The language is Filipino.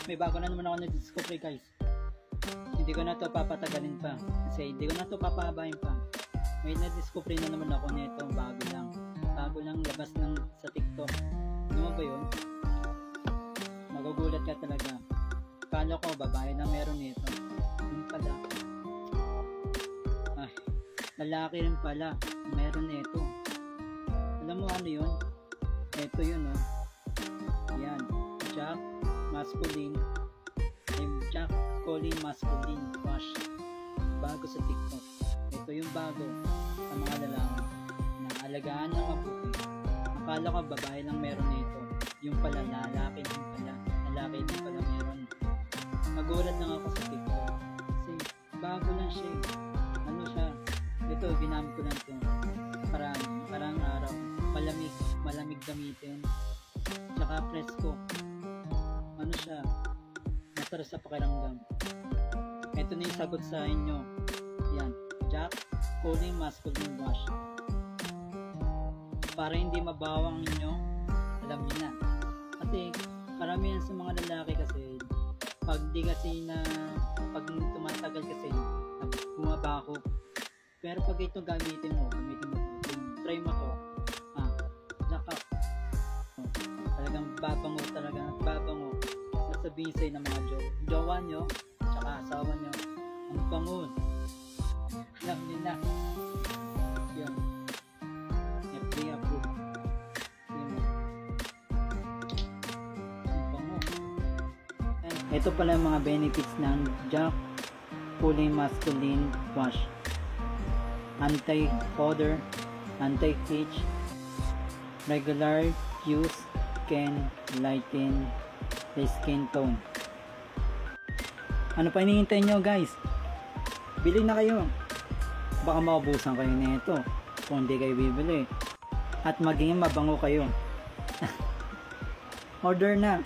may bago na naman ako na-discover guys. Hindi ko na to papatagalin pa. Kasi hindi ko na to papahabain pa. May na-discover na naman ako nito. Bago lang labas ng sa TikTok. Ano ba yun? Magugulat ka talaga. Kala ko babae na meron nito. Yun pala. Ay, lalaki rin pala. Meron nito. Alam mo ano yun? Ito yun oh. Yan. Jack Masculine. Jack Colin Masculine Wash. Bago sa TikTok. Ito yung bago sa mga lalaki na alagaan ng mabuti. Akala ko babae lang meron nito. Yung pala lalaki din pala. Lalaki din pala meron. Magulat lang ako sa TikTok. Kasi bago lang siya. Ano siya? Ito ginamit ko lang ito. Parang araw. Malamig gamitin. Tsaka presko. Ano siya? Masarap sa pakiramdam. Ito na yung sagot sa inyo. Yan. Jack Colin Masculine Wash. Para hindi mabawang inyo, alam niyo na. Kasi karamihan sa mga lalaki kasi pag tumatagal kasi bumabako. Pero pag ito gamitin mo, try mo to. Jack up. Talagang babango. Sasabihin sa'yo ng mga jowa nyo, tsaka asawa nyo, ang bango. Alam nyo na. Yun. FDA approved. Yun. Ang bango. Ito pala yung mga benefits ng Jack Colin Masculine Wash. Anti-odor, anti-itch, regular use can lighten the skin tone. Ano pa hinihintay nyo guys? Bili na kayo. Baka maubusan kayo nito kung hindi kayo bibili. At maging mabango kayo. Order na.